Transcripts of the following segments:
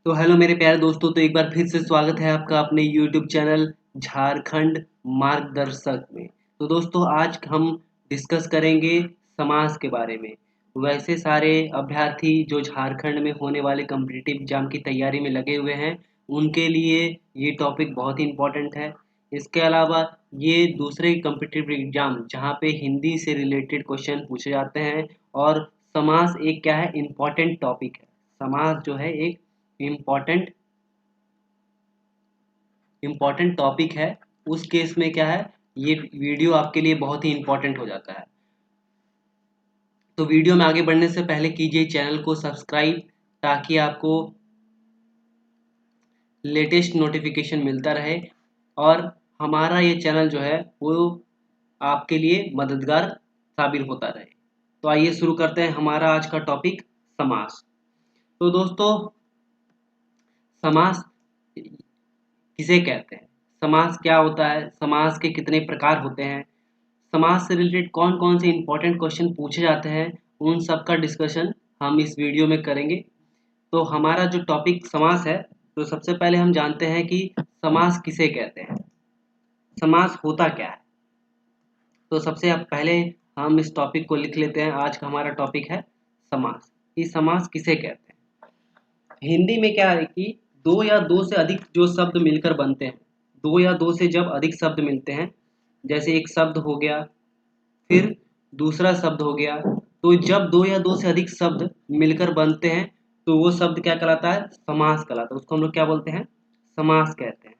तो हेलो मेरे प्यारे दोस्तों, तो एक बार फिर से स्वागत है आपका अपने YouTube चैनल झारखंड मार्गदर्शक में। तो दोस्तों, आज हम डिस्कस करेंगे समाज के बारे में। वैसे सारे अभ्यर्थी जो झारखंड में होने वाले कॉम्पिटिटिव एग्जाम की तैयारी में लगे हुए हैं, उनके लिए ये टॉपिक बहुत ही इम्पोर्टेंट है। इसके अलावा ये दूसरे कॉम्पिटिटिव एग्जाम जहाँ पे हिंदी से रिलेटेड क्वेश्चन पूछे जाते हैं, और समाज एक क्या है, इम्पोर्टेंट टॉपिक है। समाज जो है एक इम्पोर्टेंट इम्पोर्टेंट टॉपिक है। उस केस में क्या है, ये वीडियो आपके लिए बहुत ही इम्पोर्टेंट हो जाता है। तो वीडियो में आगे बढ़ने से पहले कीजिए चैनल को सब्सक्राइब, ताकि आपको लेटेस्ट नोटिफिकेशन मिलता रहे और हमारा ये चैनल जो है वो आपके लिए मददगार साबित होता रहे। तो आइए शुरू करते हैं हमारा आज का टॉपिक, समाज। तो दोस्तों, समाज किसे कहते हैं, समाज क्या होता है, समाज के कितने प्रकार होते हैं, समाज से रिलेटेड कौन कौन से इंपॉर्टेंट क्वेश्चन पूछे जाते हैं, उन सब का डिस्कशन हम इस वीडियो में करेंगे। तो हमारा जो टॉपिक समाज है, तो सबसे पहले हम जानते हैं कि समाज किसे कहते हैं, समाज होता क्या है। तो सबसे पहले हम इस टॉपिक को लिख लेते हैं। आज का हमारा टॉपिक है समाज। कि समाज किसे कहते हैं। हिंदी में क्या है कि दो या दो से अधिक जो शब्द मिलकर बनते हैं, दो या दो से जब अधिक शब्द मिलते हैं, जैसे एक शब्द हो गया, फिर दूसरा शब्द हो गया, तो जब दो या दो से अधिक शब्द मिलकर बनते हैं, तो वो शब्द क्या कहलाता है, समास कहलाता है। उसको हम लोग क्या बोलते हैं, समास कहते हैं।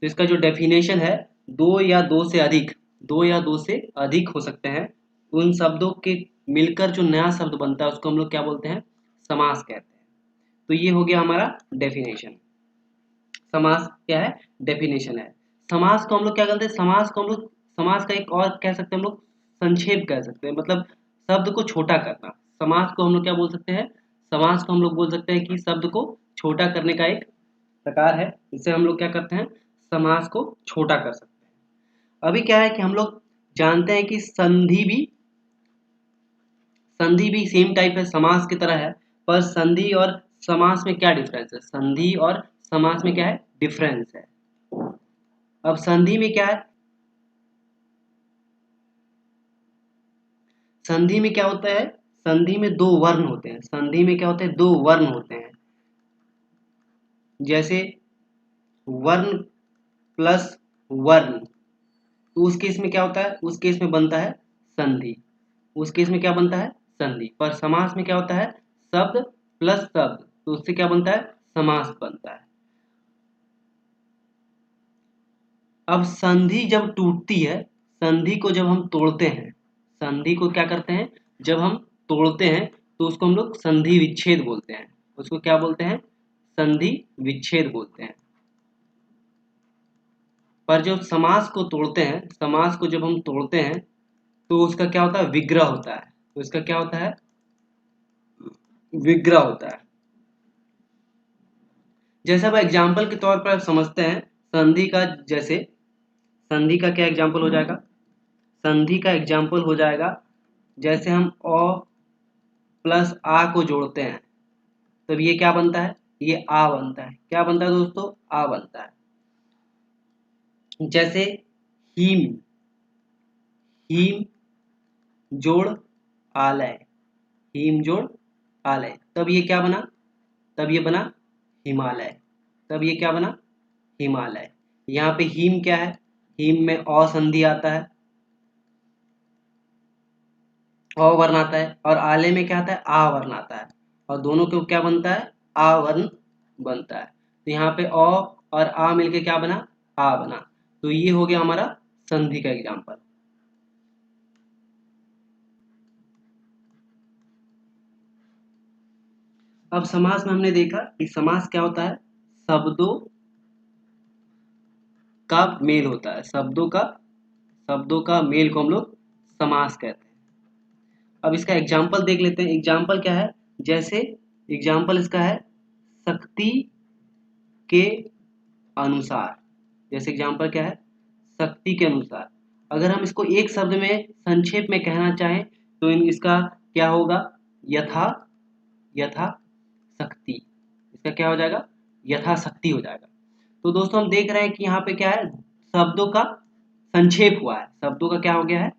तो इसका जो डेफिनेशन है, दो या दो से अधिक, दो या दो से अधिक हो सकते हैं, उन शब्दों के मिलकर जो नया शब्द बनता है, उसको हम लोग क्या बोलते हैं, समास कहते हैं। तो ये हो गया हमारा डेफिनेशन। समास क्या है, डेफिनेशन है। समास को हम लोग क्या कहते हैं, समास को हम लोग, समास का एक और कह सकते हैं हम लोग, संक्षेप कह सकते हैं, मतलब शब्द को छोटा करना। समास को हम लोग क्या बोल सकते हैं, समास को हम लोग बोल सकते हैं कि शब्द को छोटा करने का एक प्रकार है। इससे हम लोग क्या करते हैं, समास को छोटा कर सकते हैं। अभी क्या है कि हम लोग जानते हैं कि संधि भी सेम टाइप है, समास की तरह है। पर संधि और समास में क्या डिफरेंस है, संधि और समास में क्या है, डिफरेंस है। अब संधि में क्या है, संधि में क्या होता है, संधि में दो वर्ण होते हैं। संधि में क्या होते हैं, दो वर्ण होते हैं। जैसे वर्ण प्लस वर्ण, तो उस केस में क्या होता है, उस केस में बनता है संधि। उस केस में क्या बनता है, संधि। पर समास में क्या होता है, शब्द प्लस शब्द, तो उससे क्या बनता है, समास बनता है। अब संधि जब टूटती है, संधि को जब हम तोड़ते हैं, संधि को क्या करते हैं, जब हम तोड़ते हैं, तो उसको हम लोग संधि विच्छेद बोलते हैं। उसको क्या बोलते हैं, संधि विच्छेद बोलते हैं। पर जब समास को तोड़ते हैं, समास को जब हम तोड़ते हैं, तो उसका क्या होता है, विग्रह होता है। तो इसका क्या होता है, विग्रह होता है। जैसे अब एग्जाम्पल के तौर पर आप समझते हैं संधि का, जैसे संधि का क्या एग्जाम्पल हो जाएगा, संधि का एग्जाम्पल हो जाएगा, जैसे हम अ प्लस आ को जोड़ते हैं, तब ये क्या बनता है, ये आ बनता है। क्या बनता है दोस्तों, आ बनता है। जैसे हीम, हीम जोड़ आलय, हीम जोड़ आलय, तब ये क्या बना, तब ये बना हिमालय। तब ये क्या बना, हिमालय। यहाँ पे हीम क्या है, हीम में अ संधि आता है, अ वर्ण आता है, और आले में क्या आता है, आ वर्ण आता है, और दोनों को क्या बनता है, आ वर्ण बनता है। तो यहाँ पे अ और आ मिलके क्या बना, आ बना। तो ये हो गया हमारा संधि का एग्जाम्पल। अब समास में हमने देखा कि समास क्या होता है, शब्दों का मेल होता है, शब्दों का मेल को हम लोग समास कहते हैं। अब इसका एग्जाम्पल देख लेते हैं। एग्जाम्पल क्या है, जैसे एग्जाम्पल इसका है शक्ति के अनुसार। जैसे एग्जाम्पल क्या है, शक्ति के अनुसार। अगर हम इसको एक शब्द में संक्षेप में कहना चाहें, तो इसका क्या होगा, यथा, यथा शक्ति। इसका इसका क्या हो जाएगा, यथाशक्ति हो जाएगा। तो दोस्तों हम देख रहे हैं कि यहाँ पे क्या है, शब्दों का संक्षेप हुआ है, शब्दों का क्या हो गया है,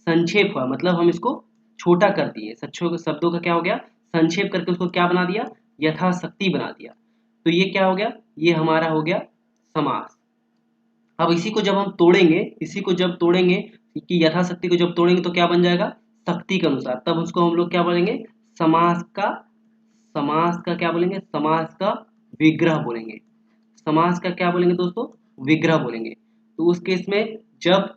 संक्षेप हुआ, मतलब हम इसको छोटा कर दिए, शब्दों का क्या हो गया, संक्षेप करके उसको क्या बना दिया, यथाशक्ति बना दिया। तो ये क्या हो गया, ये हमारा हो गया समास। अब इसी को जब हम तोड़ेंगे, इसी को जब तोड़ेंगे कि यथाशक्ति को जब तोड़ेंगे तो क्या बन जाएगा, शक्ति के अनुसार, तब उसको हम लोग क्या बोलेंगे, समास का, समास का क्या बोलेंगे, समास का विग्रह बोलेंगे। समास का क्या बोलेंगे दोस्तों, विग्रह बोलेंगे। तो उस केस में जब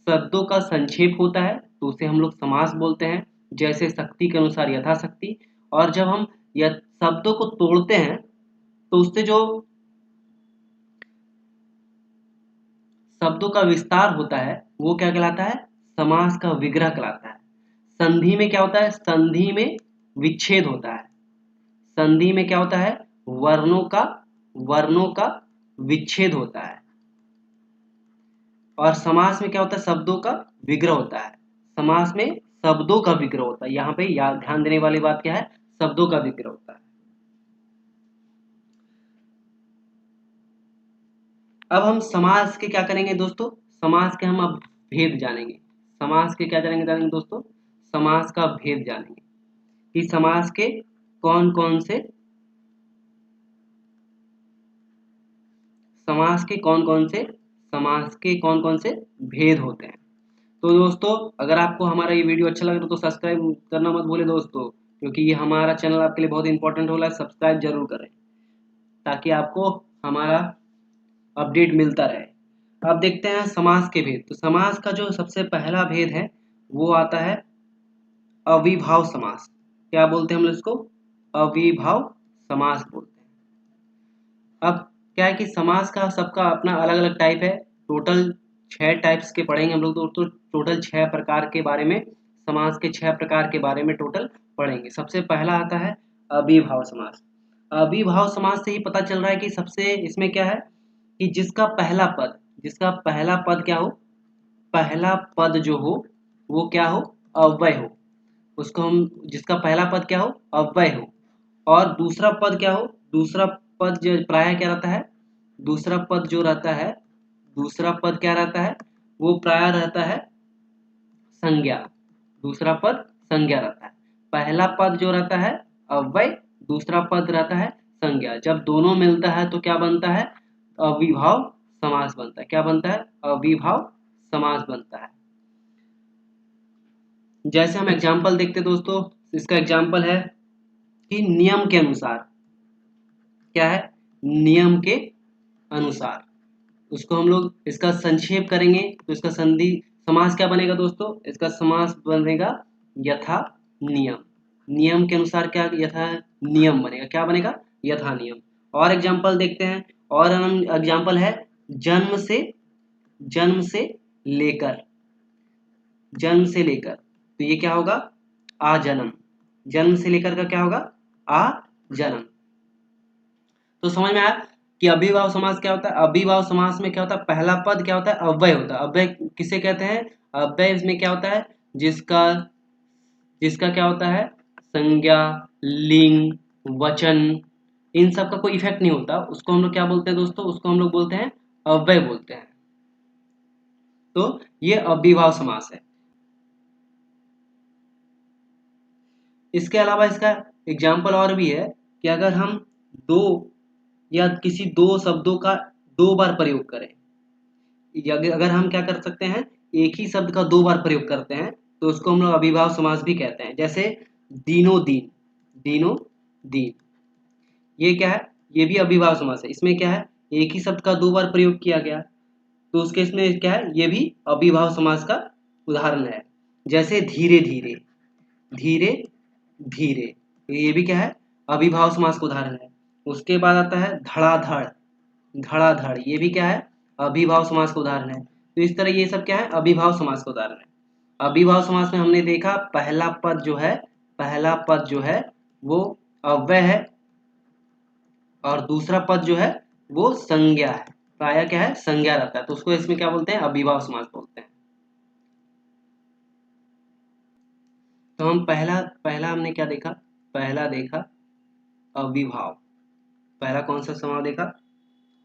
शब्दों का संक्षेप होता है तो उसे हम लोग समास बोलते हैं, जैसे शक्ति के अनुसार यथाशक्ति। और जब हम शब्दों को तोड़ते हैं तो उससे जो शब्दों का विस्तार होता है वो क्या कहलाता है, समास का विग्रह कहलाता है। संधि में क्या होता है, संधि में विच्छेद होता है, संधि में क्या होता है, वर्णों का विच्छेद होता है। और समास में क्या होता है, शब्दों का विग्रह होता है, समास में शब्दों का विग्रह होता है। यहाँ पे याद ध्यान देने वाली बात क्या है, शब्दों का विग्रह होता है। अब हम समास के क्या करेंगे दोस्तों, समास के हम अब भेद जानेंगे। समास के क्या जानेंगे दोस्तों, समास का भेद जानेंगे कि समास के कौन कौन से, समास के कौन कौन से, समास के कौन कौन से भेद होते हैं। तो दोस्तों अगर आपको हमारा ये वीडियो अच्छा लगे तो सब्सक्राइब करना मत भूले दोस्तों, क्योंकि ये हमारा चैनल आपके लिए बहुत इंपॉर्टेंट होला है। सब्सक्राइब जरूर करें ताकि आपको हमारा अपडेट मिलता रहे। अब देखते हैं समास के भेद। तो समास का जो सबसे पहला भेद है वो आता है अविभाव समास। क्या बोलते हैं हम लोग इसको, अविभाव समास बोलते हैं। अब क्या है कि समास का सबका अपना अलग अलग टाइप है, टोटल 6 टाइप्स के पढ़ेंगे हम लोग दोस्तों, टोटल 6 प्रकार के बारे में, समास के 6 प्रकार के बारे में टोटल पढ़ेंगे। सबसे पहला आता है अविभाव समास। अविभाव समास से ही पता चल रहा है कि सबसे इसमें क्या है कि जिसका पहला पद क्या हो, पहला पद जो हो वो क्या हो, अव्यय हो, उसको हम, जिसका पहला पद क्या हो, अव्यय हो। और दूसरा पद क्या हो, दूसरा पद जो प्रायः क्या रहता है, दूसरा पद जो रहता है, दूसरा पद क्या रहता है, वो प्रायः रहता है संज्ञा, दूसरा पद संज्ञा रहता है। पहला पद जो रहता है अव्यय, दूसरा पद रहता है संज्ञा। जब दोनों मिलता है तो क्या बनता है, अविभाव समास बनता है। क्या बनता है, अविभाव समास बनता है। जैसे हम एग्जाम्पल देखते दोस्तों, इसका एग्जाम्पल है कि नियम के अनुसार, क्या है, नियम के अनुसार, उसको हम लोग इसका संक्षेप करेंगे तो इसका संधि समास क्या बनेगा दोस्तों, इसका समास बनेगा यथा नियम। नियम के अनुसार क्या, यथा नियम बनेगा, क्या बनेगा, यथा नियम। और एग्जाम्पल देखते हैं, और एग्जाम्पल है जन्म से, जन्म से लेकर, जन्म से लेकर, तो ये क्या होगा, आ जन्म। जन्म से लेकर का क्या होगा, आ जन्म। तो समझ में आया कि अभिभाव समास क्या होता है। अभिभाव समास में क्या होता है, पहला पद क्या होता है, अव्यय होता है। अव्यय किसे कहते हैं, अव्यय इसमें क्या होता है, जिसका जिसका क्या होता है, संज्ञा, लिंग, वचन, इन सब का कोई इफेक्ट नहीं होता, उसको हम लोग क्या बोलते हैं दोस्तों, उसको हम लोग बोलते हैं अव्यय बोलते हैं। तो ये अभिभाव समास है। इसके अलावा इसका एग्जाम्पल और भी है कि अगर हम दो या किसी दो शब्दों का दो बार प्रयोग करें, या अगर हम क्या कर सकते हैं, एक ही शब्द का दो बार प्रयोग करते हैं तो उसको हम लोग अभिभाव समास भी कहते हैं। जैसे दीनो दिन, दीनो दिन, ये क्या है, ये भी अभिभाव समास है। इसमें क्या है, एक ही शब्द का दो बार प्रयोग किया गया, तो उसके इसमें क्या है, ये भी अभिभाव समास का उदाहरण है। जैसे धीरे धीरे, धीरे धीरे, तो ये भी क्या है, अभिभाव समास का उदाहरण है। उसके बाद आता है धड़ाधड़, धड़ाधड़, ये भी क्या है, अभिभाव समास का उदाहरण है। तो इस तरह ये सब क्या है, अभिभाव समास का उदाहरण है। अभिभाव समास में हमने देखा पहला पद जो है, पहला पद जो है वो अव्यय है, और दूसरा पद जो है वो संज्ञा है, प्रायः क्या है, संज्ञा रहता है, तो उसको इसमें क्या बोलते हैं, अभिभाव समास बोलते हैं। तो हम पहला पहला हमने क्या देखा, पहला देखा अविभाव, पहला कौन सा समास देखा?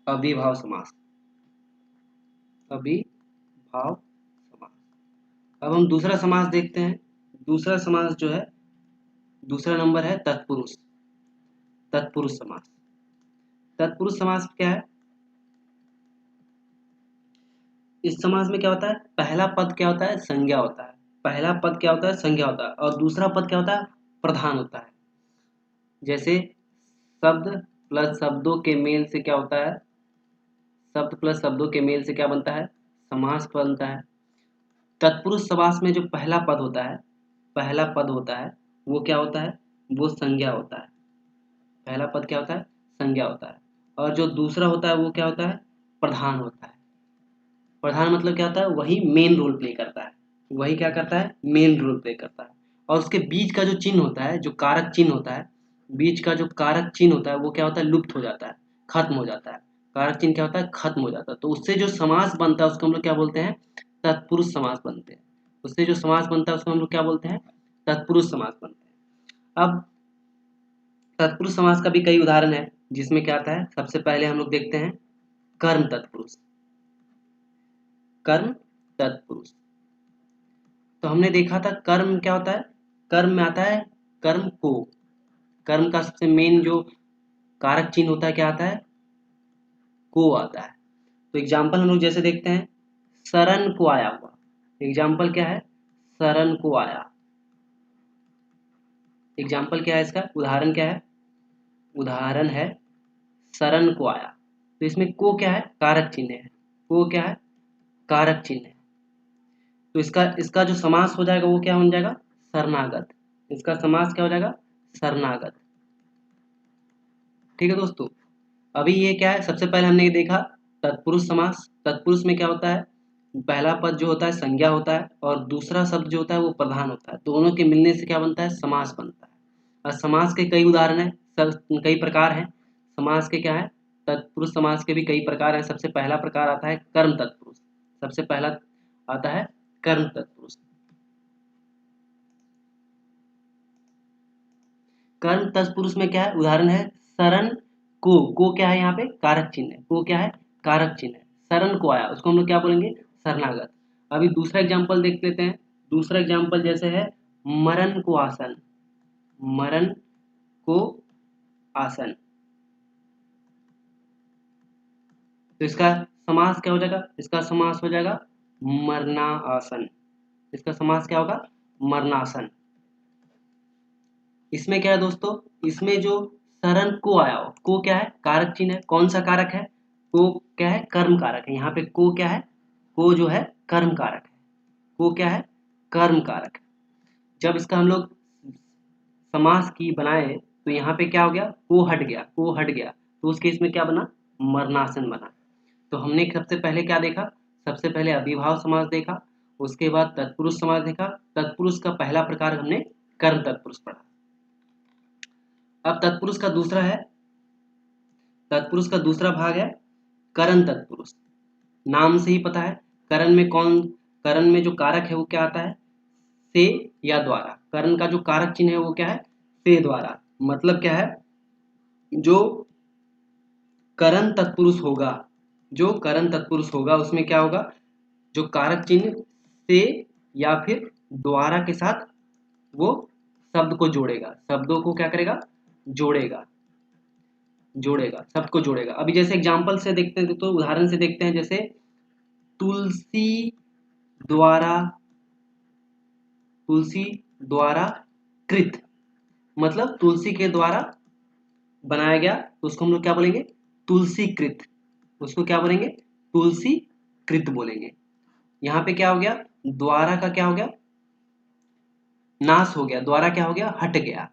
अविभाव समास, अविभाव समास। अब हम दूसरा समास देखते हैं। दूसरा समास जो है, दूसरा नंबर है तत्पुरुष, तत्पुरुष समास। तत्पुरुष समास क्या है? इस समास में क्या होता है? पहला पद क्या होता है? संज्ञा होता है। पहला पद क्या होता है? संज्ञा होता है। और दूसरा पद क्या होता है? प्रधान होता है। जैसे शब्द प्लस शब्दों के मेल से क्या होता है? शब्द प्लस शब्दों के मेल से क्या बनता है? समास बनता है। तत्पुरुष समास में जो पहला पद होता है, पहला पद होता है, वो क्या होता है? वो संज्ञा होता है। पहला पद क्या होता है? संज्ञा होता है। और जो दूसरा होता है वो क्या होता है? प्रधान होता है। प्रधान मतलब क्या होता है? वही मेन रोल प्ले करता है। वही क्या करता है? मेन रोल प्ले करता है। और उसके बीच का जो चिन्ह होता है, जो कारक चिन्ह होता है, बीच का जो कारक चिन्ह होता है वो क्या होता है? लुप्त हो जाता है, खत्म हो जाता है। कारक चिन्ह क्या होता है? खत्म हो जाता है। तो उससे जो समास बनता है उसको हम लोग क्या बोलते हैं? तत्पुरुष समास बनते हैं। उससे जो समास बनता है उसको हम लोग क्या बोलते हैं? तत्पुरुष समास बनते हैं। अब तत्पुरुष समास का भी कई उदाहरण है, जिसमें क्या आता है? सबसे पहले हम लोग देखते हैं कर्म तत्पुरुष। कर्म तत्पुरुष, तो हमने देखा था कर्म क्या होता है? कर्म में आता है कर्म को। कर्म का सबसे मेन जो कारक चिन्ह होता है क्या आता है? को आता है। तो एग्जाम्पल हम लोग जैसे देखते हैं, शरण को आया हुआ। एग्जाम्पल क्या है? शरण को आया। एग्जाम्पल क्या है इसका? उदाहरण क्या है? उदाहरण है शरण को आया। तो इसमें को क्या है? कारक चिन्ह है। को क्या है? कारक चिन्ह है। तो इसका इसका जो समास हो जाएगा वो क्या हो जाएगा? शरणागत। इसका समास क्या हो जाएगा? शरणागत। ठीक है दोस्तों। अभी ये क्या है? सबसे पहले हमने ये देखा तत्पुरुष समास। तत्पुरुष में क्या होता है? पहला पद जो होता है संज्ञा होता है, और दूसरा शब्द जो होता है वो प्रधान होता है। दोनों के मिलने से क्या बनता है? समास बनता है। और समास के कई उदाहरण है, कई प्रकार हैं समास के। क्या है? तत्पुरुष समास के भी कई प्रकार हैं। सबसे पहला प्रकार आता है कर्म तत्पुरुष। सबसे पहला आता है कर्म तत्पुरुष। कर्म तत्पुरुष में क्या है? उदाहरण है शरण को क्या है? यहाँ पे कारक चिन्ह है। को क्या है? कारक चिन्ह है। शरण को आया, उसको हम लोग क्या बोलेंगे? शरणागत। अभी दूसरा एग्जांपल देख लेते हैं। दूसरा एग्जांपल जैसे है मरण को आसन। मरण को आसन, तो इसका समास क्या हो जाएगा? इसका समास हो जाएगा मरना आसन। इसका समास क्या होगा? मरणासन। इसमें क्या है दोस्तों? इसमें जो शरण को आया हो, को क्या है? कारक चिन्ह है। कौन सा कारक है? को क्या है? कर्म कारक है। यहाँ पे को क्या है? को जो है कर्म कारक है। को क्या है? कर्म कारक है। जब इसका हम लोग समास की बनाए तो यहाँ पे क्या हो गया? को हट गया, को हट गया। तो उस केस में क्या बना? मरणासन बना। तो हमने सबसे पहले क्या देखा? सबसे पहले अविभाव समास देखा, उसके बाद तत्पुरुष समास देखा। तत्पुरुष का पहला प्रकार हमने कर्म तत्पुरुष पढ़ा। अब तत्पुरुष का दूसरा है, तत्पुरुष का दूसरा भाग है करण तत्पुरुष। नाम से ही पता है करण में कौन, करण में जो कारक है वो क्या आता है? से या द्वारा। करण का जो कारक चिन्ह है वो क्या है? से द्वारा। मतलब क्या है? जो करण तत्पुरुष होगा, जो करण तत्पुरुष होगा उसमें क्या होगा? जो कारक चिन्ह से या फिर द्वारा के साथ वो शब्द को जोड़ेगा, शब्दों को क्या करेगा? जोड़ेगा, जोड़ेगा, शब्द को जोड़ेगा। अभी जैसे एग्जांपल से देखते हैं, तो उदाहरण से देखते हैं। जैसे तुलसी द्वारा, तुलसी द्वारा कृत, मतलब तुलसी के द्वारा बनाया गया, तो उसको हम लोग क्या बोलेंगे? तुलसी कृत। उसको क्या बोलेंगे? तुलसी कृत बोलेंगे। यहाँ पे क्या हो गया? द्वारा का क्या हो गया? नाश हो गया। द्वारा क्या हो गया? हट गया।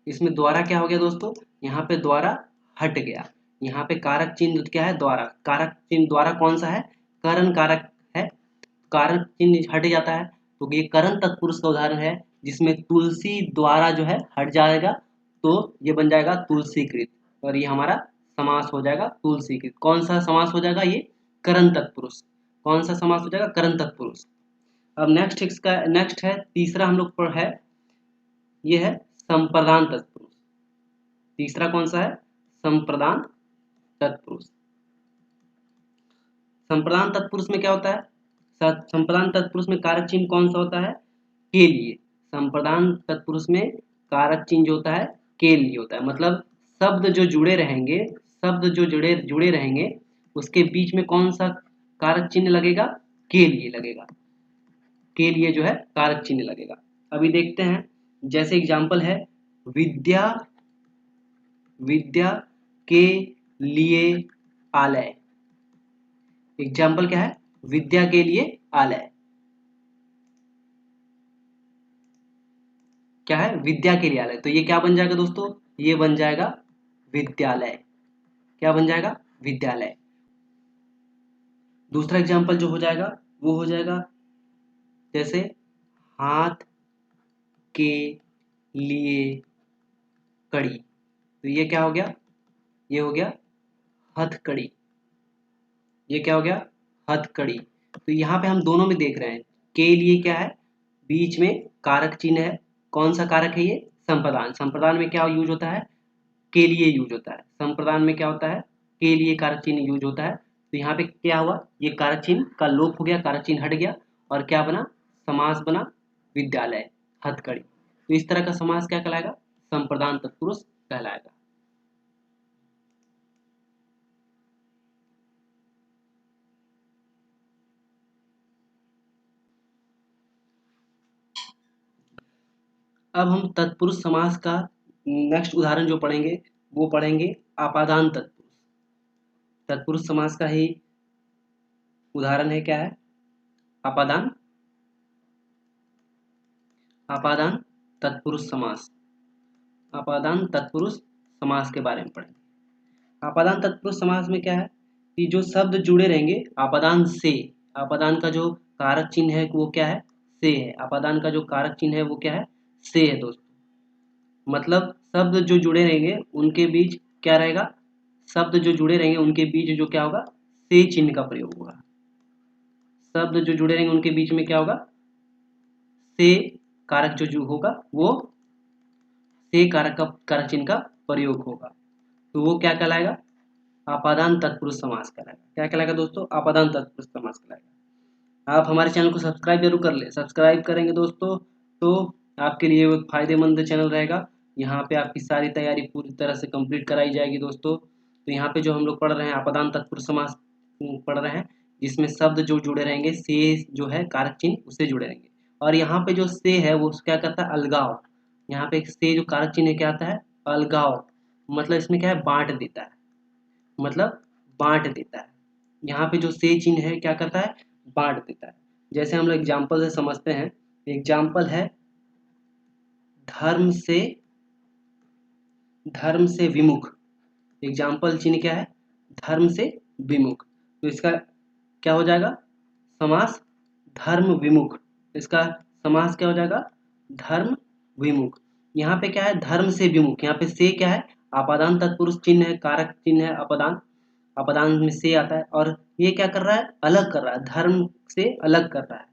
इसमें द्वारा क्या हो गया दोस्तों? यहाँ पे द्वारा हट गया। यहाँ पे कारक चिन्ह क्या है? द्वारा। कारक चिन्ह द्वारा कौन सा है? करण कारक है। कारक चिन्ह हट जाता है, तो ये करण तत्पुरुष का उदाहरण है, जिसमें तुलसी द्वारा जो है हट जाएगा, तो ये बन जाएगा तुलसीकृत। और ये हमारा समास हो जाएगा तुलसीकृत। कौन सा समास हो जाएगा? ये करण तत्पुरुष। कौन सा समास हो जाएगा? करण तत्पुरुष। अब नेक्स्ट है तीसरा हम लोग पर है, ये है संप्रदान तत्पुरुष। तीसरा कौन सा है? संप्रदान तत्पुरुष। संप्रदान तत्पुरुष में क्या होता है? संप्रदान तत्पुरुष में कारक चिन्ह कौन सा होता है? के लिए। संप्रदान तत्पुरुष में कारक चिन्ह जो होता है के लिए होता है। मतलब शब्द जो जुड़े रहेंगे, शब्द जो जुड़े रहेंगे उसके बीच में कौन सा कारक चिन्ह लगेगा? के लिए लगेगा। के लिए जो है कारक चिन्ह लगेगा। अभी देखते हैं, जैसे एग्जाम्पल है विद्या, विद्या के लिए आलय। एग्जाम्पल क्या है? विद्या के लिए आलय। क्या है? विद्या के लिए आलय। तो ये क्या बन जाएगा दोस्तों? ये बन जाएगा विद्यालय। क्या बन जाएगा? विद्यालय। दूसरा एग्जाम्पल जो हो जाएगा वो हो जाएगा जैसे हाथ के लिए कड़ी। तो ये क्या हो गया? ये हो गया हथकड़ी। ये क्या हो गया? हथकड़ी। तो यहाँ पे हम दोनों में देख रहे हैं के लिए क्या है? बीच में कारक चिन्ह है। कौन सा कारक है ये? संप्रदान। संप्रदान में क्या यूज होता है? के लिए यूज होता है। संप्रदान में क्या होता है? के लिए कारक चिन्ह यूज होता है। तो यहाँ पे क्या हुआ? ये कारक चिन्ह का लोप हो गया, कारक चिन्ह हट गया और क्या बना? समास बना विद्यालय, हथकड़ी। तो इस तरह का समास क्या कहलाएगा? संप्रदान तत्पुरुष कहलाएगा। अब हम तत्पुरुष समास का नेक्स्ट उदाहरण जो पढ़ेंगे वो पढ़ेंगे आपादान तत्पुरुष। तत्पुरुष समास का ही उदाहरण है क्या है? आपादान, आपादान तत्पुरुष समास। आपादान तत्पुरुष समास के बारे में पढ़ेंगे। आपादान तत्पुरुष समास में क्या है कि जो शब्द जुड़े रहेंगे आपादान से, आपादान का जो कारक चिन्ह है वो क्या है? से है। आपादान का जो कारक चिन्ह है वो क्या है? से है दोस्तों। मतलब शब्द जो जुड़े रहेंगे उनके बीच क्या रहेगा? शब्द जो जुड़े रहेंगे उनके बीच जो क्या होगा? से चिन्ह का प्रयोग होगा। शब्द जो जुड़े रहेंगे उनके बीच में क्या होगा? से कारक जो होगा वो से कारक का कारक चिन्ह का प्रयोग होगा। तो वो क्या कहलाएगा? आपादान तत्पुरुष समास कहलाएगा। क्या कहलाएगा दोस्तों? आपादान तत्पुरुष समास कहलाएगा। आप हमारे चैनल को सब्सक्राइब जरूर कर ले। सब्सक्राइब करेंगे दोस्तों तो आपके लिए वो फायदेमंद चैनल रहेगा। यहाँ पे आपकी सारी तैयारी पूरी तरह से कंप्लीट कराई जाएगी दोस्तों। तो यहाँ पे जो हम लोग पढ़ रहे हैं आपादान तत्पुरुष समास पढ़ रहे हैं, जिसमें शब्द जो जुड़े रहेंगे से जो है कारक चिन्ह उससे जुड़े रहेंगे। और यहाँ पे जो से है वो क्या करता है? अलगाव। यहाँ पे से जो कारक चिन्ह क्या आता है? अलगाव। मतलब इसमें क्या है? बांट देता है। मतलब बांट देता है। यहाँ पे जो से चिन्ह है क्या करता है? बांट देता है। जैसे हम लोग एग्जाम्पल से समझते हैं। एग्जाम्पल है धर्म से विमुख। एग्जाम्पल चिन्ह क्या है? धर्म से विमुख। तो इसका क्या हो जाएगा? समास धर्म विमुख। इसका समास क्या हो जाएगा? धर्म विमुख। यहाँ पे क्या है? धर्म से विमुख। यहाँ पे से क्या है? आपादान तत्पुरुष चिन्ह है, कारक चिन्ह है अपदान। अपदान में से आता है और ये क्या कर रहा है? अलग कर रहा है, धर्म से अलग कर रहा है।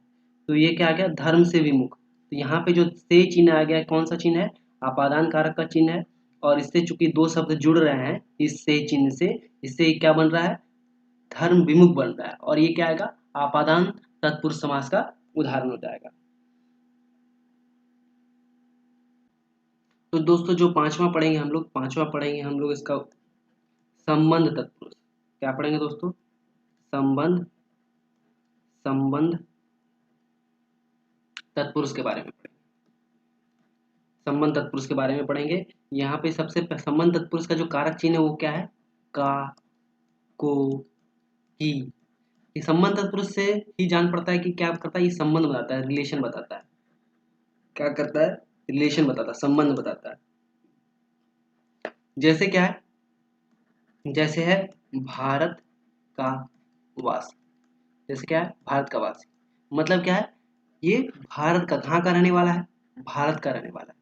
तो ये क्या आ गया? धर्म से विमुख। तो यहाँ पे जो से चिन्ह आ गया कौन सा चिन्ह है? आपादान कारक का चिन्ह है। और इससे चूंकि दो शब्द जुड़ रहे हैं इस से चिन्ह से, इससे क्या बन रहा है? धर्म विमुख बन रहा है। और ये क्या आएगा? आपादान तत्पुरुष समास का उदाहरण हो जाएगा। तो दोस्तों जो पांचवा पढ़ेंगे हम लोग इसका संबंध तत्पुरुष। क्या पढ़ेंगे दोस्तों? संबंध तत्पुरुष के बारे में पढ़ेंगे। संबंध तत्पुरुष के बारे में पढ़ेंगे। यहाँ पे सबसे संबंध तत्पुरुष का जो कारक चिन्ह है वो क्या है? का, को, ही। ये संबंध तत्पुरुष से ही जान पड़ता है कि क्या करता है? ये संबंध बताता है, रिलेशन बताता है। क्या करता है? रिलेशन बताता है, संबंध बताता है। जैसे क्या है? जैसे है भारत का वासी। जैसे क्या है? भारत का वासी। मतलब क्या है? ये भारत का, कहाँ का रहने वाला है? भारत का रहने वाला है।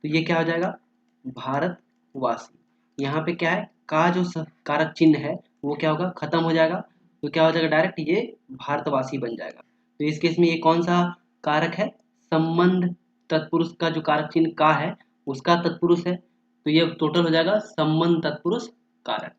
तो ये क्या हो जाएगा? भारतवासी। यहाँ पे क्या है? का जो कारक चिन्ह है वो क्या होगा? खत्म हो जाएगा। तो क्या हो जाएगा? डायरेक्ट ये भारतवासी बन जाएगा। तो इस केस में ये कौन सा कारक है? संबंध तत्पुरुष का जो कारक चिन्ह का है उसका तत्पुरुष है। तो ये टोटल हो जाएगा संबंध तत्पुरुष कारक,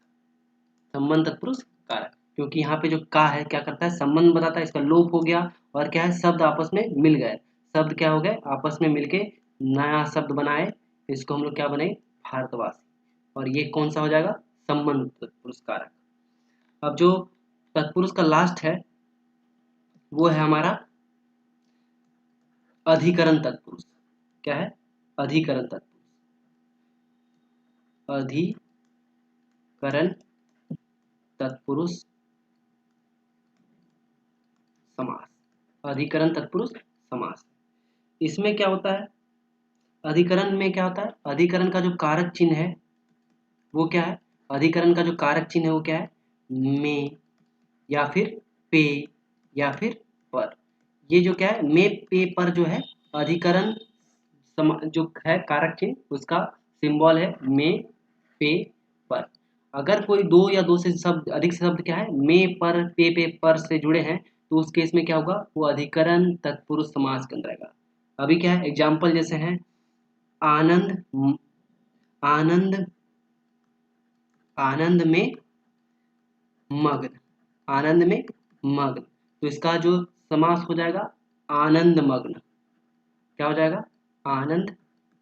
संबंध तत्पुरुष कारक, क्योंकि यहाँ पे जो का है क्या करता है, संबंध बताता है, इसका लोप हो गया और क्या है, शब्द आपस में मिल गए, शब्द क्या हो गए, आपस में मिलके नया शब्द बनाए, इसको हम लोग क्या बनाए, भारतवासी, और ये कौन सा हो जाएगा, संबंध तत्पुरुष कारक। अब जो तत्पुरुष का लास्ट है वो है हमारा अधिकरण तत्पुरुष। क्या है, अधिकरण तत्पुरुष, अधिकरण तत्पुरुष समास, अधिकरण तत्पुरुष समास। इसमें क्या होता है, अधिकरण में क्या होता है, अधिकरण का जो कारक चिन्ह है वो क्या है, अधिकरण का जो कारक चिन्ह है वो क्या है, में या फिर पे या फिर पर। ये जो क्या है, में पे पर जो है अधिकरण जो है कारक चिन्ह उसका सिंबल है में पे पर। अगर कोई दो या दो से शब्द अधिक शब्द क्या है, में पर पे पर से जुड़े हैं तो उस केस में क्या होगा, वो अधिकरण तत्पुरुष समास के अंदर आएगा। अभी क्या है, एग्जाम्पल जैसे हैं आनंद, आनंद, आनंद में मग्न, आनंद में मग्न, तो इसका जो समास हो जाएगा आनंद मग्न। क्या हो जाएगा, आनंद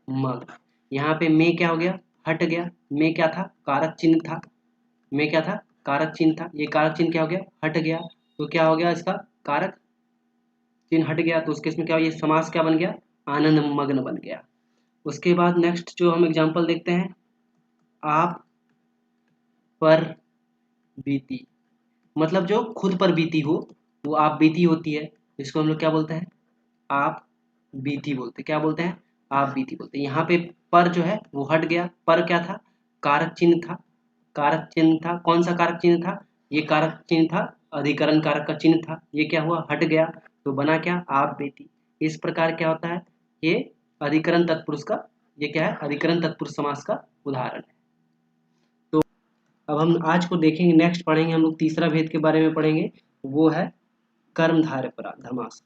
मग्न। यहाँ पे में क्या हो गया, हट गया, में क्या था, कारक चिन्ह था, में क्या था, कारक चिन्ह था, ये कारक चिन्ह क्या हो गया, हट गया, तो क्या हो गया, इसका कारक चिन्ह हट गया, तो उसके इसमें क्या हो, ये समास क्या बन गया, आनंद मग्न बन गया। उसके बाद नेक्स्ट जो हम एग्जाम्पल देखते हैं, आप पर बीती, मतलब जो खुद पर बीती हो वो आप बीती होती है, इसको हम लोग क्या बोलते हैं, आप बीती बोलते हैं। क्या बोलते हैं, आप बीती बोलते हैं। यहाँ पे पर जो है वो हट गया, पर क्या था, कारक चिन्ह था, कारक चिन्ह था, कौन सा कारक चिन्ह था, ये कारक चिन्ह था, अधिकरण कारक का चिन्ह था, ये क्या हुआ, हट गया, तो बना क्या, आप बीती। इस प्रकार क्या होता है, ये अधिकरण तत्पुरुष का, ये क्या है, अधिकरण तत्पुरुष समास का उदाहरण है। तो अब हम आज को देखेंगे, नेक्स्ट पढ़ेंगे हम लोग तीसरा भेद के बारे में पढ़ेंगे, वो है कर्मधारय पराधर्मास।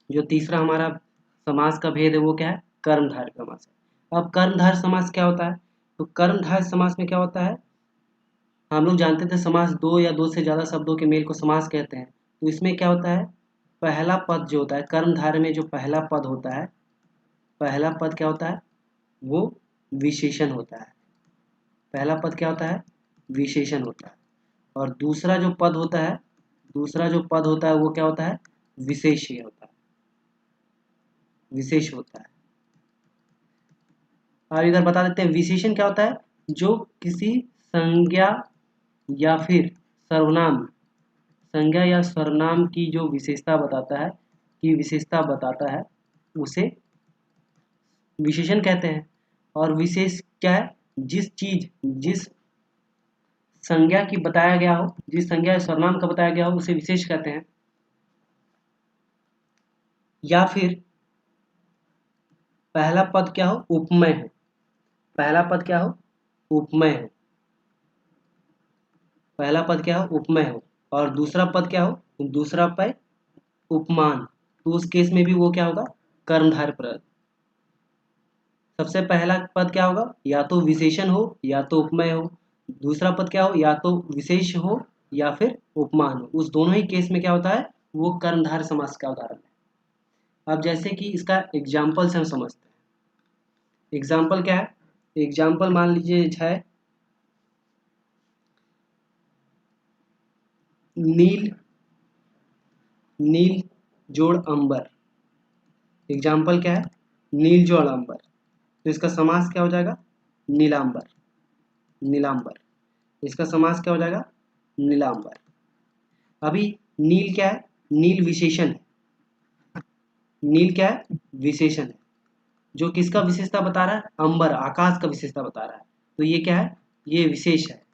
जो तीसरा हमारा समास का भेद है वो क्या है, कर्मधारय समास है। अब कर्मधारय समास क्या होता है, तो कर्मधारय समास में क्या होता है, हम लोग जानते थे समास दो या दो से ज्यादा शब्दों के मेल को समास कहते हैं। तो इसमें क्या होता है, पहला पद जो होता है कर्मधारय में, जो पहला पद होता है, पहला पद क्या होता है, वो विशेषण होता है। पहला पद क्या होता है, विशेषण होता है। और दूसरा जो पद होता है, दूसरा जो पद होता है वो क्या होता है, विशेष होता है, विशेष होता है। और इधर बता देते हैं विशेषण क्या होता है, जो किसी संज्ञा या फिर सर्वनाम, संज्ञा या सर्वनाम की जो विशेषता बताता है, की विशेषता बताता है, उसे विशेषण कहते हैं। और विशेष क्या है, जिस चीज, जिस संज्ञा की बताया गया हो, जिस संज्ञा या सर्वनाम का बताया गया हो उसे विशेष कहते हैं। या फिर पहला पद क्या हो, उपमेय हो, पहला पद क्या हो, उपमेय हो, पहला पद क्या हो, उपमेय हो, और दूसरा पद क्या हो, दूसरा पद उपमान, तो उस केस में भी वो क्या होगा, कर्मधारय पद। सबसे पहला पद क्या होगा, या तो विशेषण हो या तो उपमेय हो, दूसरा पद क्या हो, या तो विशेष हो या फिर उपमान हो, उस दोनों ही केस में क्या होता है, वो कर्मधारय समास का उदाहरण है। अब जैसे कि इसका एग्जाम्पल से हम समझते हैं, एग्जाम्पल क्या है, एग्जाम्पल मान लीजिए है नील, नील जोड़ अंबर, एग्जाम्पल क्या है, नील जोड़ अंबर, तो इसका समास क्या हो जाएगा, नीलांबर, नीलांबर, इसका समास क्या हो जाएगा, नीलांबर। अभी नील क्या है, नील विशेषण है, नील क्या है, विशेषण है, जो किसका विशेषता बता रहा है, अंबर, आकाश का विशेषता बता रहा है, तो ये क्या है, ये विशेष है।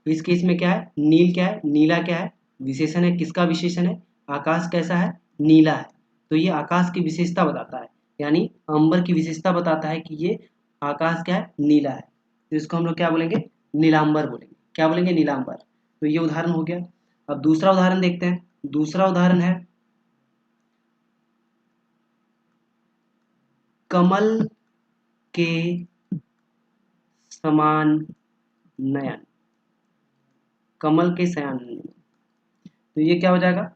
इस केस में क्या है, नील क्या है, नीला क्या है, विशेषण है, किसका विशेषण है, आकाश कैसा है, नीला है, तो ये आकाश की विशेषता बताता है, यानी अंबर की विशेषता बताता है कि ये आकाश क्या है, नीला है, तो इसको हम लोग क्या बोलेंगे, नीलांबर बोलेंगे। क्या बोलेंगे, नीलांबर। तो ये उदाहरण हो गया। अब दूसरा उदाहरण देखते हैं, दूसरा उदाहरण है कमल के समान नयन, कमल के समान नयन। तो ये क्या हो जाएगा?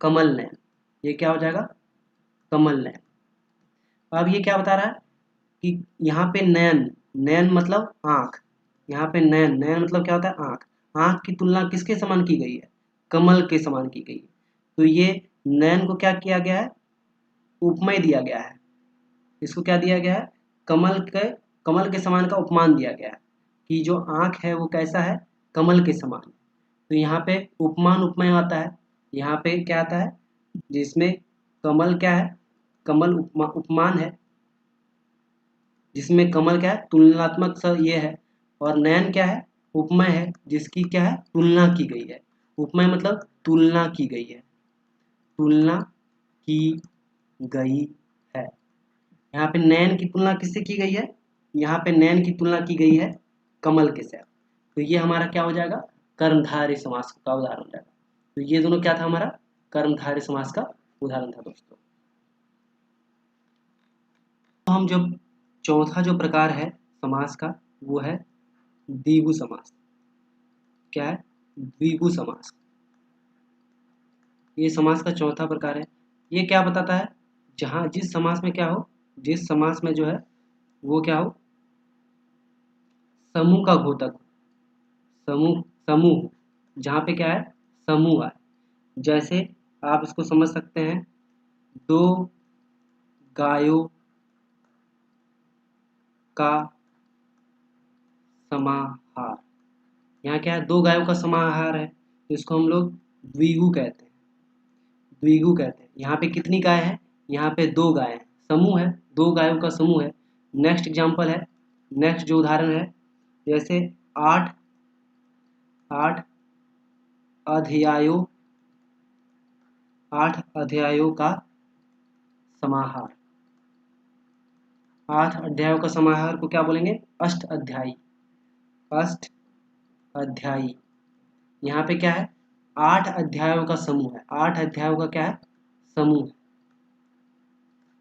कमल नयन। ये क्या हो जाएगा? कमल नयन। अब ये क्या बता रहा है कि यहाँ पे नयन, नयन मतलब आंख, यहाँ पे नयन, नयन मतलब क्या होता है? आंख। आंख की तुलना किसके समान की गई है? कमल के समान की गई है। तो ये नयन को क्या किया गया है? उपमेय दिया गया है। इसको क्या दिया गया है? कमल के समान का उपमान दिया गया है कि जो आंख है वो कैसा है? कमल के समान। तो यहाँ पे उपमान उपमेय आता है। यहाँ पे क्या आता है? जिसमें कमल क्या है? कमल उपमान है, जिसमें कमल क्या है? तुलनात्मक सा ये है। और नयन क्या है? उपमेय है, जिसकी क्या है? तुलना की गई है। उपमेय मतलब तुलना की गई है, तुलना की गई है। यहाँ पे नयन की तुलना किससे की गई है? यहाँ पे नयन की तुलना की गई है कमल के साथ। तो ये हमारा क्या हो जाएगा? कर्मधारय समास का उदाहरण हो जाएगा। तो ये दोनों क्या था? हमारा कर्मधारय समास का उदाहरण था दोस्तों। तो हम जब चौथा जो प्रकार है समास का वो है द्विगु समास। क्या है? द्विगु समास। ये समास का चौथा प्रकार है। ये क्या बताता है? जहाँ जिस समास में क्या हो, जिस समास में जो है वो क्या हो? समूह का घोतक, समूह समूह, जहाँ पे क्या है? समूह है। जैसे आप इसको समझ सकते हैं, दो गायों का समाहार। यहाँ क्या है? दो गायों का समाहार है, तो इसको हम लोग द्विगु कहते हैं। द्विगु कहते हैं। यहाँ पे कितनी गाय है? यहाँ पे दो गाय है, समूह है, दो गायों का समूह है। नेक्स्ट एग्जाम्पल है, नेक्स्ट जो उदाहरण है, जैसे आठ अध्यायों, आठ अध्यायों का समाहार। आठ अध्यायों का समाहार को क्या बोलेंगे? अष्ट अध्यायी। अष्ट अध्यायी। यहाँ पे क्या है? आठ अध्यायों का समूह है। आठ अध्यायों का क्या है? समूह।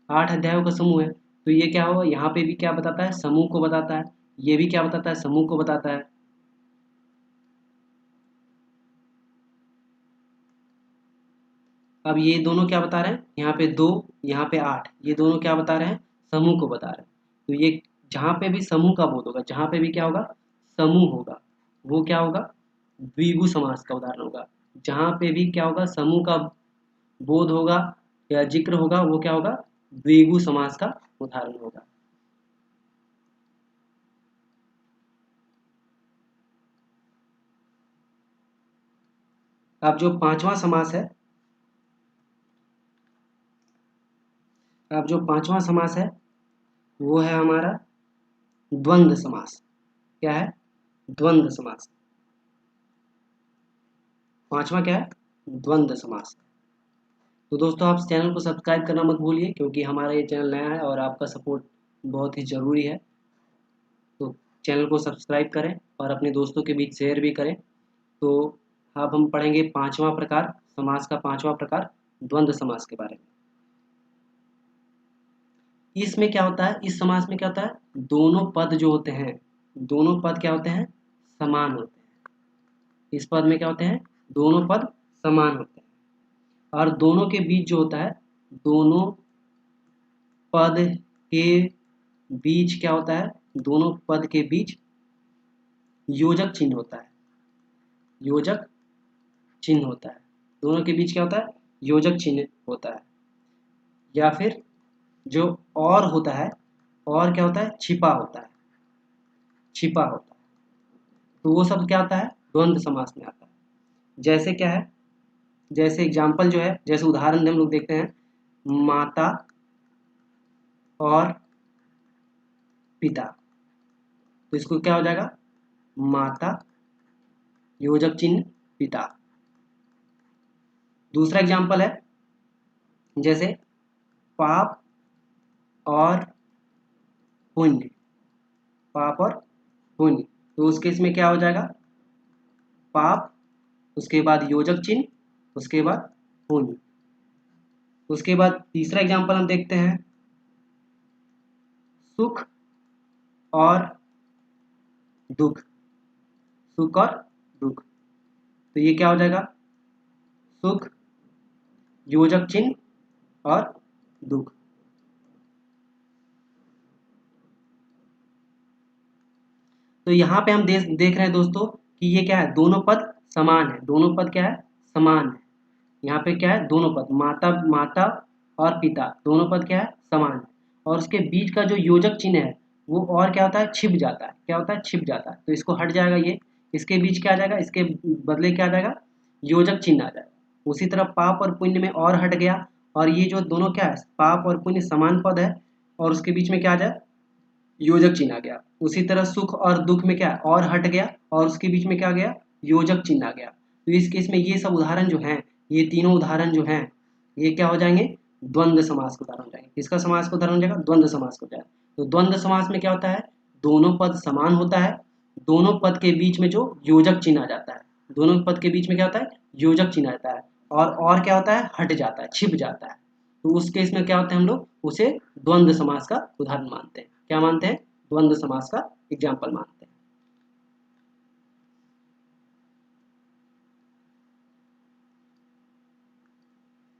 आठ अध्यायों का समूह है। तो ये क्या होगा? यहाँ पे भी क्या बताता है? समूह को बताता है। ये भी क्या बताता है? समूह को बताता है। अब ये दोनों क्या बता रहे हैं? यहाँ पे दो, यहाँ पे आठ, ये दोनों क्या बता रहे हैं? समूह को बता रहे हैं। तो ये जहाँ पे भी समूह का बोध होगा, जहाँ पे भी क्या होगा? समूह होगा, वो क्या होगा? द्विगु समास का उदाहरण होगा। जहाँ पे भी क्या होगा? समूह का बोध होगा या जिक्र होगा, वो क्या होगा? द्विगु समास का उदाहरण होगा। अब जो पांचवा समास है, अब जो पांचवा समास है वो है हमारा द्वंद्व समास। क्या है? द्वंद्व समास। पांचवा क्या है? द्वंद्व समास। तो दोस्तों आप चैनल को सब्सक्राइब करना मत भूलिए, क्योंकि हमारा ये चैनल नया है और आपका सपोर्ट बहुत ही ज़रूरी है। तो चैनल को सब्सक्राइब करें और अपने दोस्तों के बीच शेयर भी करें। तो अब हम पढ़ेंगे पांचवा प्रकार, समास का पांचवा प्रकार, द्वंद्व समास के बारे में। इसमें क्या होता है? इस समास में क्या होता है? दोनों पद जो होते हैं, दोनों पद क्या होते हैं? समान होते हैं। इस पद में क्या होते हैं? दोनों पद समान होते हैं। और दोनों के बीच जो होता है, दोनों पद के बीच क्या होता है? दोनों पद के बीच योजक चिन्ह होता है। योजक चिन्ह होता है। दोनों के बीच क्या होता है? योजक चिन्ह होता है। या फिर जो और होता है, और क्या होता है? छिपा होता है। छिपा होता है। तो वो सब क्या आता है? द्वंद्व समास में आता है। जैसे क्या है? जैसे एग्जाम्पल जो है, जैसे उदाहरण हम लोग देखते हैं, माता और पिता। तो इसको क्या हो जाएगा? माता योजक चिन्ह पिता। दूसरा एग्जाम्पल है, जैसे पाप और पुण्य। पाप और पुण्य, तो उस केस में क्या हो जाएगा? पाप, उसके बाद योजक चिन्ह, उसके बाद पुण्य। उसके बाद तीसरा एग्जाम्पल हम देखते हैं, सुख और दुख, सुख और दुख। तो ये क्या हो जाएगा, सुख योजक चिन्ह और दुख। तो यहाँ पे हम देख रहे हैं दोस्तों कि ये क्या है, दोनों पद समान है, दोनों पद क्या है, समान है। यहाँ पे क्या है, दोनों पद माता और पिता दोनों पद क्या है, समान है। और उसके बीच का जो योजक चिन्ह है वो और क्या होता है, छिप जाता है। क्या होता है, छिप जाता है। तो इसको हट जाएगा, ये इसके बीच क्या आ जाएगा, इसके बदले क्या आ जाएगा, योजक चिन्ह आ जाएगा। उसी तरह पाप और पुण्य में और हट गया, और ये जो दोनों क्या है, पाप और पुण्य समान पद है और उसके बीच में क्या आ जाए, योजक चिन्ह आ गया। उसी तरह सुख और दुख में क्या और हट गया और उसके बीच में क्या आ गया, योजक चिन्ह आ गया। तो इस केस में ये सब उदाहरण जो हैं, ये तीनों उदाहरण जो हैं, ये क्या हो जाएंगे, द्वंद्व समास के उदाहरण हो जाएंगे। किसका समास का उदाहरण हो जाएगा, द्वंद्व समास का हो जाएगा। तो द्वंद्व समास में क्या होता है, दोनों पद समान होता है, दोनों पद के बीच में जो योजक चिन्ह आ जाता है, दोनों पद के बीच में क्या होता है, योजक चिन्ह आता है, और क्या होता है, हट जाता है, छिप जाता है। तो उस केस में क्या होता है, हम लोग उसे द्वंद्व समास का उदाहरण मानते हैं। क्या मानते हैं, द्वंद्व समास का एग्जाम्पल मानते हैं।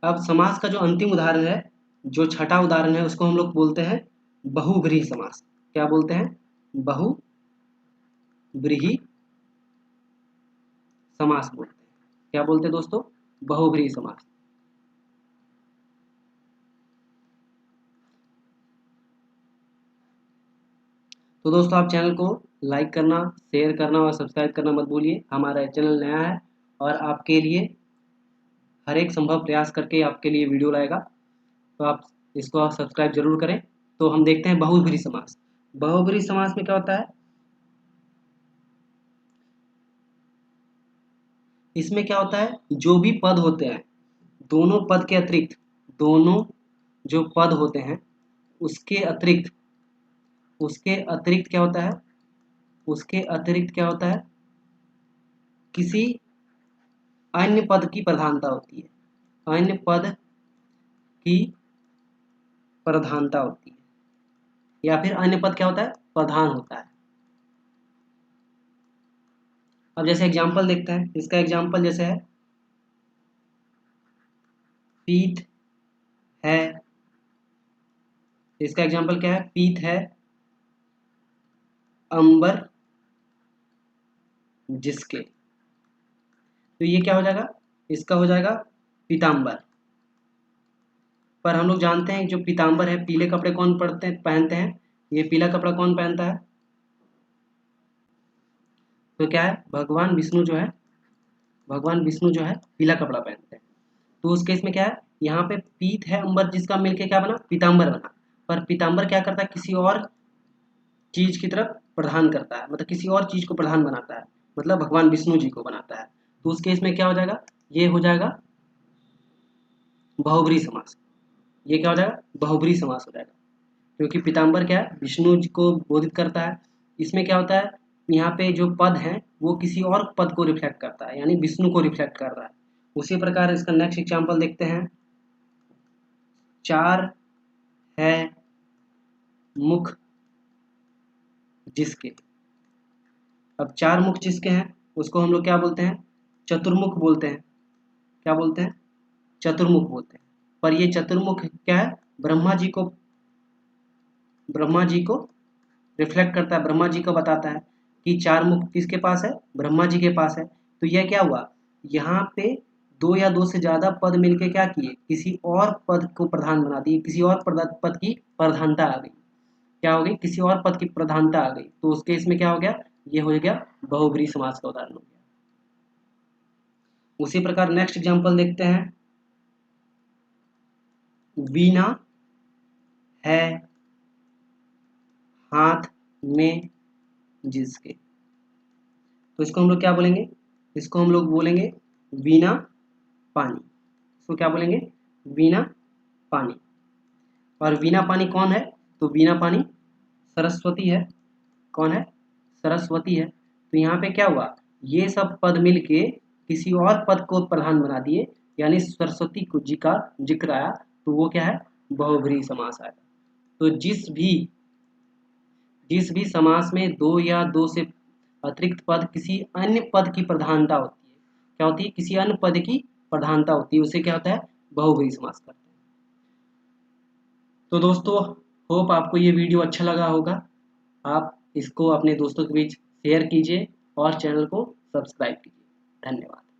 अब समास का जो अंतिम उदाहरण है, जो छठा उदाहरण है, उसको हम लोग बोलते हैं बहुव्रीहि समास। क्या बोलते हैं, बहुव्रीहि समास बोलते हैं। क्या बोलते हैं दोस्तों, बहुव्रीहि समास। तो दोस्तों आप चैनल को लाइक करना, शेयर करना और सब्सक्राइब करना मत भूलिए। हमारा चैनल नया है और आपके लिए हर एक संभव प्रयास करके आपके लिए वीडियो लाएगा, तो आप इसको आप सब्सक्राइब जरूर करें। तो हम देखते हैं बहुव्रीहि समास। बहुव्रीहि समास में क्या होता है, इसमें क्या होता है, जो भी पद होते हैं, दोनों पद के अतिरिक्त, दोनों जो पद होते हैं उसके अतिरिक्त क्या होता है, उसके अतिरिक्त क्या होता है, किसी अन्य पद की प्रधानता होती है, अन्य पद की प्रधानता होती है, या फिर अन्य पद क्या होता है, प्रधान होता है। अब जैसे एग्जांपल देखते हैं, इसका एग्जांपल जैसे है, पीत है, इसका एग्जांपल क्या है, पीत है अंबर जिसके। तो ये क्या हो जाएगा, इसका हो जाएगा पीतांबर। पर हम लोग जानते हैं जो पीतांबर है, पीले कपड़े कौन पहनते हैं, ये पीला कपड़ा कौन पहनता है, तो क्या है, भगवान विष्णु जो है, भगवान विष्णु जो है पीला कपड़ा पहनते हैं। तो उस केस में क्या है, यहाँ पे पीत है अंबर जिसका मिलके क्या बना, पीतांबर बना। पर पीतांबर क्या करता है, किसी और चीज की तरफ प्रधान करता है, मतलब किसी और चीज को प्रधान बनाता है, मतलब भगवान विष्णु जी को बनाता है। तो उस केस में क्या हो जाएगा, ये हो जाएगा बहुव्रीहि समास। ये क्या हो जाएगा, बहुव्रीहि समास हो जाएगा, क्योंकि पीतांबर क्या है, विष्णु जी को बोधित करता है। इसमें क्या होता है, यहाँ पे जो पद है वो किसी और पद को रिफ्लेक्ट करता है, यानी विष्णु को रिफ्लेक्ट कर रहा है। उसी प्रकार इसका नेक्स्ट एग्जांपल देखते हैं, चार है मुख जिसके। अब चार मुख जिसके हैं उसको हम लोग क्या बोलते हैं, चतुर्मुख बोलते हैं। क्या बोलते हैं, चतुर्मुख बोलते हैं। पर ये चतुर्मुख क्या है, ब्रह्मा जी को रिफ्लेक्ट करता है, ब्रह्मा जी को बताता है कि चार मुख किसके पास है, ब्रह्मा जी के पास है। तो यह क्या हुआ, यहाँ पे दो या दो से ज्यादा पद मिलके क्या किए, किसी और पद को प्रधान बना दिए, किसी और पद की प्रधानता आ गई। क्या हो गई, किसी और पद की प्रधानता आ गई। तो उस केस में क्या हो गया, ये हो गया बहुव्रीहि समास का उदाहरण हो गया। उसी प्रकार नेक्स्ट एग्जांपल देखते हैं, वीणा है हाथ में जिसके। तो इसको हम लोग क्या बोलेंगे, इसको हम लोग बोलेंगे वीणा पानी। इसको क्या बोलेंगे, वीणा पानी। और वीणा पानी कौन है, तो वीणा पानी सरस्वती है। कौन है, सरस्वती है। तो यहाँ पे क्या हुआ, ये सब पद मिलके किसी और पद को प्रधान बना दिए, यानी सरस्वती को जी का जिक्र आया, तो वो क्या है, बहुव्रीहि समास आया। तो जिस भी जिस भी समास में दो या दो से अतिरिक्त पद किसी अन्य पद की प्रधानता होती है, क्या होती है, किसी अन्य पद की प्रधानता होती है, उसे क्या होता है, बहुव्रीहि समास कहते हैं। तो दोस्तों, होप आपको ये वीडियो अच्छा लगा होगा। आप इसको अपने दोस्तों के बीच शेयर कीजिए और चैनल को सब्सक्राइब कीजिए। धन्यवाद।